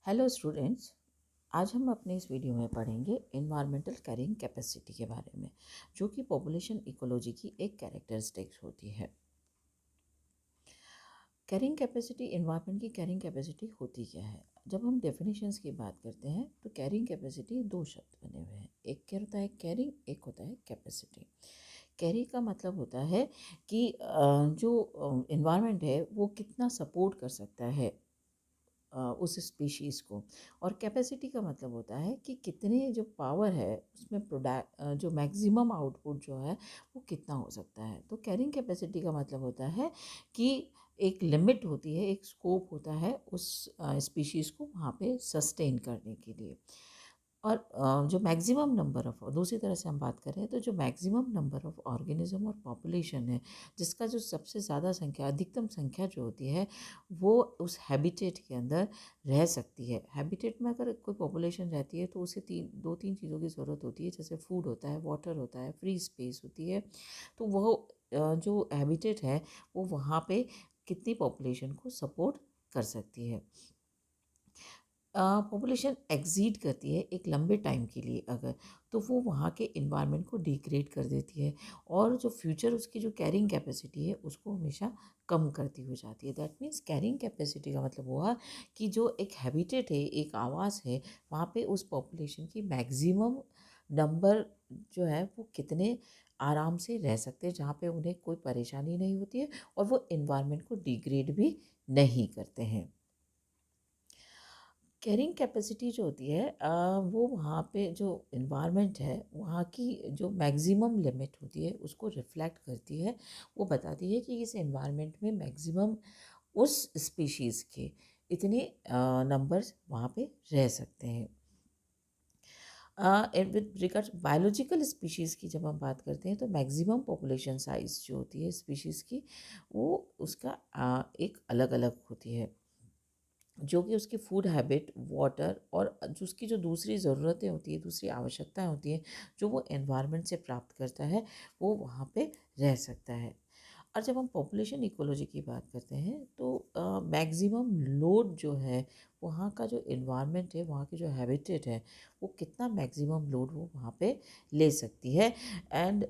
Hello students. आज हम अपने इस वीडियो में पढ़ेंगे इन्वायरमेंटल कैरिंग कैपेसिटी के बारे में, जो कि पॉपुलेशन इकोलॉजी की एक कैरेक्टरिस्टिक्स होती है। कैरिंग कैपेसिटी, इन्वायरमेंट की कैरिंग कैपेसिटी होती क्या है? जब हम डेफिनेशंस की बात करते हैं तो कैरिंग कैपेसिटी दो शब्द बने हुए हैं। एक क्या होता है कैरिंग, एक होता है कैपेसिटी। कैरी का मतलब होता है कि जो इन्वायरमेंट है वो कितना सपोर्ट कर सकता है उस स्पीशीज़ को। और कैपेसिटी का मतलब होता है कि कितने जो पावर है उसमें जो मैक्सिमम आउटपुट जो है वो कितना हो सकता है। तो कैरिंग कैपेसिटी का मतलब होता है कि एक लिमिट होती है, एक स्कोप होता है उस स्पीशीज़ को वहाँ पे सस्टेन करने के लिए। और जो मैक्सिमम नंबर ऑफ, दूसरी तरह से हम बात करें तो जो मैक्सिमम नंबर ऑफ ऑर्गेनिज्म और पॉपुलेशन है, जिसका जो सबसे ज़्यादा संख्या, अधिकतम संख्या जो होती है वो उस हैबिटेट के अंदर रह सकती है। हैबिटेट में अगर कोई पॉपुलेशन रहती है तो उसे दो तीन चीज़ों की ज़रूरत होती है, जैसे फूड होता है, वाटर होता है, फ्री स्पेस होती है। तो वह जो हैबिटेट है वो वहाँ पे कितनी पॉपुलेशन को सपोर्ट कर सकती है। पॉपुलेशन एक्सीड करती है एक लंबे टाइम के लिए अगर, तो वो वहाँ के इन्वायरमेंट को डिग्रेड कर देती है और जो फ्यूचर उसकी जो कैरिंग कैपेसिटी है उसको हमेशा कम करती हो जाती है। दैट मीन्स कैरिंग कैपेसिटी का मतलब हुआ कि जो एक हैबिटेट है, एक आवास है, वहाँ पे उस पॉपुलेशन की मैक्सिमम नंबर जो है वो कितने आराम से रह सकते हैं, जहाँ पे उन्हें कोई परेशानी नहीं होती है और वो इन्वायरमेंट को डिग्रेड भी नहीं करते हैं। कैरिंग कैपेसिटी जो होती है वो वहाँ पे जो इन्वायरमेंट है वहाँ की जो मैक्सिमम लिमिट होती है उसको रिफ्लेक्ट करती है। वो बताती है कि इस इन्वायरमेंट में मैक्सिमम उस स्पीशीज़ के इतने नंबर्स वहाँ पे रह सकते हैं। विद रिगार्ड्स बायोलॉजिकल स्पीशीज़ की जब हम बात करते हैं तो मैक्सिमम पॉपुलेशन साइज़ जो होती है स्पीशीज़ की, वो उसका एक अलग अलग होती है, जो कि उसकी फूड हैबिट, वाटर और जो उसकी जो दूसरी ज़रूरतें होती हैं, दूसरी आवश्यकताएं होती हैं जो वो एनवायरनमेंट से प्राप्त करता है, वो वहाँ पे रह सकता है। और जब हम पॉपुलेशन इकोलॉजी की बात करते हैं तो मैक्सिमम लोड जो है, वहाँ का जो एनवायरनमेंट है, वहाँ की जो हैबिटेट है, वो कितना मैक्सिमम लोड वो वहाँ पे ले सकती है। एंड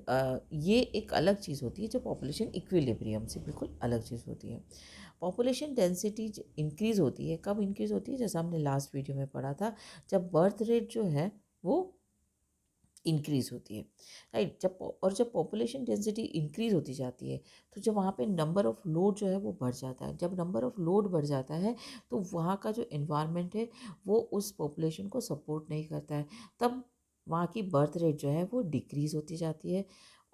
ये एक अलग चीज़ होती है जो पॉपुलेशन इक्विलिब्रियम से बिल्कुल अलग चीज़ होती है। पॉपुलेशन डेंसिटी इंक्रीज़ होती है, कब इंक्रीज़ होती है? जैसा हमने लास्ट वीडियो में पढ़ा था, जब बर्थ रेट जो है वो इंक्रीज़ होती है, राइट? जब पॉपुलेशन डेंसिटी इंक्रीज़ होती जाती है तो जब वहाँ पे नंबर ऑफ़ लोड जो है वो बढ़ जाता है। जब नंबर ऑफ़ लोड बढ़ जाता है तो वहाँ का जो एनवायरनमेंट है वो उस पॉपुलेशन को सपोर्ट नहीं करता है। तब वहाँ की बर्थ रेट जो है वो डिक्रीज़ होती जाती है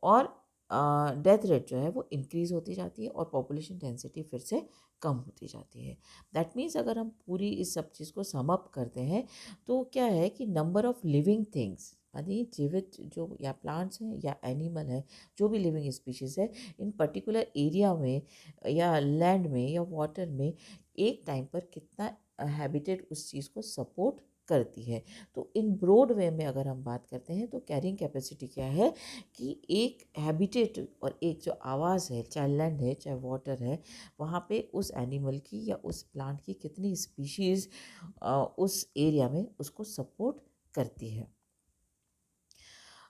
और डेथ रेट जो है वो इंक्रीज़ होती जाती है और पॉपुलेशन डेंसिटी फिर से कम होती जाती है। दैट मीन्स अगर हम पूरी इस सब चीज़ को सम अप करते हैं तो क्या है कि नंबर ऑफ़ लिविंग थिंग्स, यानी जीवित जो या प्लांट्स हैं या एनिमल है, जो भी लिविंग स्पीशीज़ है, इन पर्टिकुलर एरिया में या लैंड में या वाटर में एक टाइम पर कितना हैबिटेट उस चीज़ को सपोर्ट करती है। तो इन ब्रॉड वे में अगर हम बात करते हैं तो कैरिंग कैपेसिटी क्या है कि एक हैबिटेट और एक जो आवाज़ है, चाहे लैंड है चाहे वाटर है, वहाँ पे उस एनिमल की या उस प्लांट की कितनी स्पीशीज़ उस एरिया में उसको सपोर्ट करती है।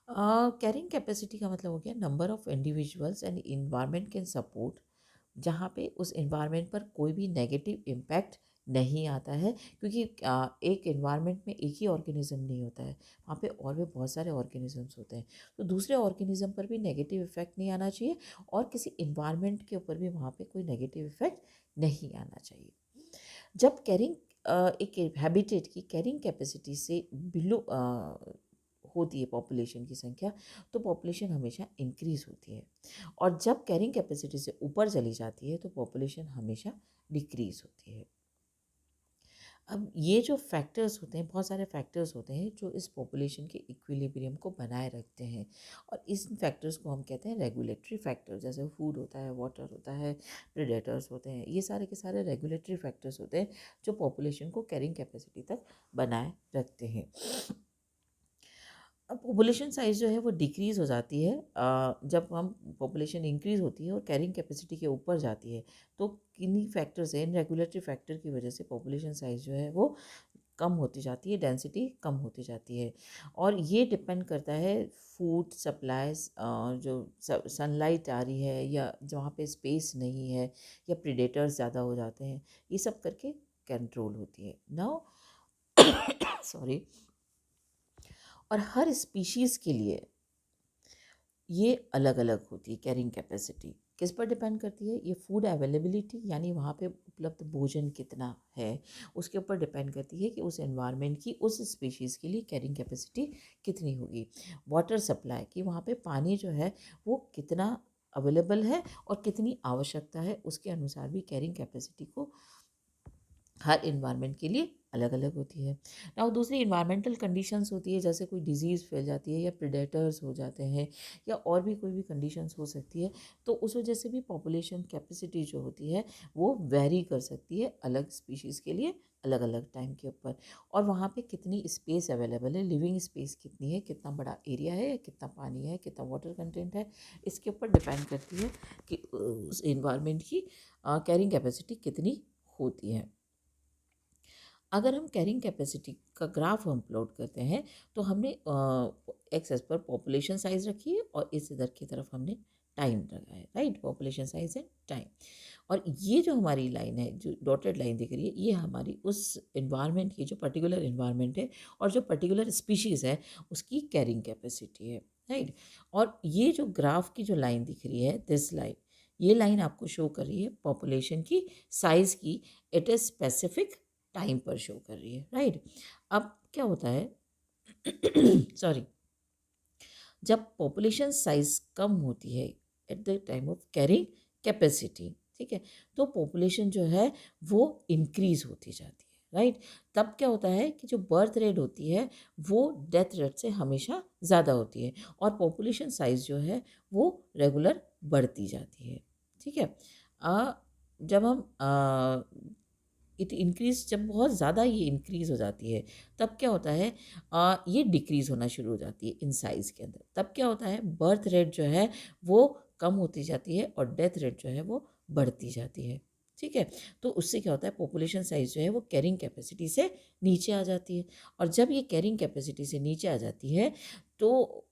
कैरिंग कैपेसिटी का मतलब हो गया number of individuals and environment can support, जहाँ पे उस इन्वायरमेंट पर कोई भी नेगेटिव इम्पैक्ट नहीं आता है, क्योंकि एक इन्वायरमेंट में एक ही ऑर्गेनिज्म नहीं होता है, वहाँ पे और भी बहुत सारे ऑर्गेनिजम्स होते हैं। तो दूसरे ऑर्गेनिज्म पर भी नेगेटिव इफेक्ट नहीं आना चाहिए और किसी इन्वायरमेंट के ऊपर भी वहाँ पे कोई नेगेटिव इफेक्ट नहीं आना चाहिए। जब कैरिंग एक हैबिटेट की कैरिंग कैपेसिटी से बिलो होती है पॉपुलेशन की संख्या, तो पॉपुलेशन हमेशा इंक्रीज होती है और जब कैरिंग कैपेसिटी से ऊपर चली जाती है तो पॉपुलेशन हमेशा डिक्रीज होती है। अब ये जो फैक्टर्स होते हैं, बहुत सारे फैक्टर्स होते हैं जो इस पॉपुलेशन के इक्विलिब्रियम को बनाए रखते हैं और इस फैक्टर्स को हम कहते हैं रेगुलेटरी फैक्टर्स। जैसे फूड होता है, वाटर होता है, प्रेडेटर्स होते हैं, ये सारे के सारे रेगुलेटरी फैक्टर्स होते हैं जो पॉपुलेशन को कैरिंग कैपेसिटी तक बनाए रखते हैं। अब पॉपुलेशन साइज़ जो है वो डिक्रीज़ हो जाती है जब हम पॉपुलेशन इंक्रीज़ होती है और कैरिंग कैपेसिटी के ऊपर जाती है, तो किन्हीं फैक्टर से, इन रेगुलेटरी फैक्टर की वजह से पॉपुलेशन साइज़ जो है वो कम होती जाती है, डेंसिटी कम होती जाती है। और ये डिपेंड करता है फूड सप्लाईज, जो सनलाइट आ रही है या जहाँ पे स्पेस नहीं है या प्रीडेटर्स ज़्यादा हो जाते हैं, ये सब करके कंट्रोल होती है। Now sorry. और हर स्पीशीज़ के लिए ये अलग अलग होती है कैरिंग कैपेसिटी। किस पर डिपेंड करती है? ये फूड अवेलेबिलिटी, यानी वहाँ पे उपलब्ध भोजन कितना है, उसके ऊपर डिपेंड करती है कि उस एनवायरनमेंट की उस स्पीशीज़ के लिए कैरिंग कैपेसिटी कितनी होगी। वाटर सप्लाई, कि वहाँ पे पानी जो है वो कितना अवेलेबल है और कितनी आवश्यकता है, उसके अनुसार भी कैरिंग कैपेसिटी को हर इन्वायरमेंट के लिए अलग अलग होती है। नाउ दूसरी इन्वायरमेंटल कंडीशंस होती है, जैसे कोई डिजीज़ फैल जाती है या प्रेडेटर्स हो जाते हैं या और भी कोई भी कंडीशंस हो सकती है, तो उस वजह से भी पॉपुलेशन कैपेसिटी जो होती है वो वेरी कर सकती है अलग स्पीशीज़ के लिए अलग अलग टाइम के ऊपर। और वहाँ पे कितनी स्पेस अवेलेबल है, लिविंग स्पेस कितनी है, कितना बड़ा एरिया है, कितना पानी है, कितना वाटर कंटेंट है, इसके ऊपर डिपेंड करती है कि उस इन्वायरमेंट की कैरिंग कैपेसिटी कितनी होती है। अगर हम कैरिंग कैपेसिटी का ग्राफ हम प्लॉट करते हैं, तो हमने एक्स एस पर पॉपुलेशन साइज रखी है और इस इधर की तरफ हमने टाइम रखा है, right, population size and time. और ये जो हमारी लाइन है, जो डॉटेड लाइन दिख रही है, ये हमारी उस इन्वायरमेंट की, जो पर्टिकुलर इन्वायरमेंट है और जो पर्टिकुलर स्पीशीज़ है उसकी कैरिंग कैपेसिटी है, राइट। और ये जो ग्राफ की जो लाइन दिख रही है, दिस लाइन, ये लाइन आपको शो कर रही है पॉपुलेशन की साइज़ की, इट इज़ स्पेसिफिक टाइम पर शो कर रही है, राइट। अब क्या होता है सॉरी, जब पॉपुलेशन साइज कम होती है at the time of carrying capacity, ठीक है, तो पॉपुलेशन जो है वो इंक्रीज होती जाती है, राइट। तब क्या होता है कि जो बर्थ रेट होती है वो डेथ रेट से हमेशा ज़्यादा होती है और पॉपुलेशन साइज जो है वो रेगुलर बढ़ती जाती है, ठीक है। जब हम इट इंक्रीज़, जब बहुत ज़्यादा ये इंक्रीज़ हो जाती है, तब क्या होता है, ये डिक्रीज़ होना शुरू हो जाती है इन साइज़ के अंदर। तब क्या होता है, बर्थ रेट जो है वो कम होती जाती है और डेथ रेट जो है वो बढ़ती जाती है, ठीक है। तो उससे क्या होता है, पॉपुलेशन साइज़ जो है वो कैरिंग कैपेसिटी से नीचे आ जाती है। और जब ये कैरिंग कैपेसिटी से नीचे आ जाती है तो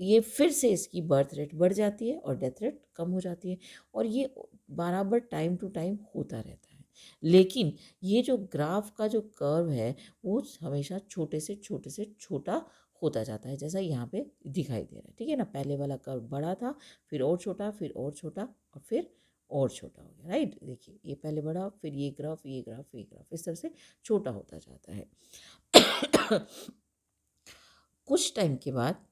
ये फिर से इसकी बर्थ रेट बढ़ जाती है और डेथ रेट कम हो जाती है। और ये बराबर टाइम टू टाइम होता रहता है। लेकिन ये जो ग्राफ का जो कर्व है वो हमेशा छोटे से छोटा होता जाता है, जैसा यहाँ पे दिखाई दे रहा है, ठीक है ना। पहले वाला कर्व बड़ा था, फिर और छोटा, फिर और छोटा और फिर और छोटा हो गया, राइट। देखिए ये पहले बड़ा, फिर ये ग्राफ, ये ग्राफ, ये ग्राफ, इस तरह से छोटा होता जाता है। कुछ टाइम के बाद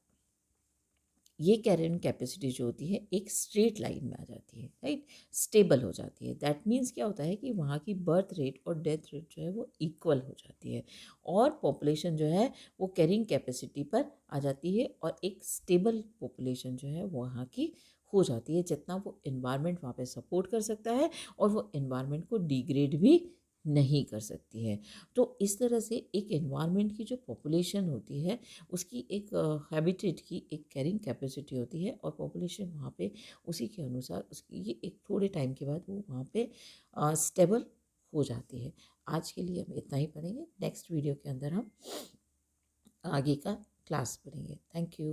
ये कैरियन कैपेसिटी जो होती है एक स्ट्रेट लाइन में आ जाती है, राइट, स्टेबल हो जाती है। दैट मीन्स क्या होता है कि वहाँ की बर्थ रेट और डेथ रेट जो है वो इक्वल हो जाती है और पॉपुलेशन जो है वो कैरिंग कैपेसिटी पर आ जाती है और एक स्टेबल पॉपुलेशन जो है वहाँ की हो जाती है, जितना वो इन्वायरमेंट वहाँ पे सपोर्ट कर सकता है और वो इन्वायरमेंट को डिग्रेड भी नहीं कर सकती है। तो इस तरह से एक इन्वायरमेंट की जो पॉपुलेशन होती है उसकी एक हैबिटेट की एक कैरिंग कैपेसिटी होती है और पॉपुलेशन वहाँ पे उसी के अनुसार उसकी ये एक थोड़े टाइम के बाद वो वहाँ पे स्टेबल हो जाती है। आज के लिए हम इतना ही पढ़ेंगे, नेक्स्ट वीडियो के अंदर हम आगे का क्लास पढ़ेंगे। Thank you.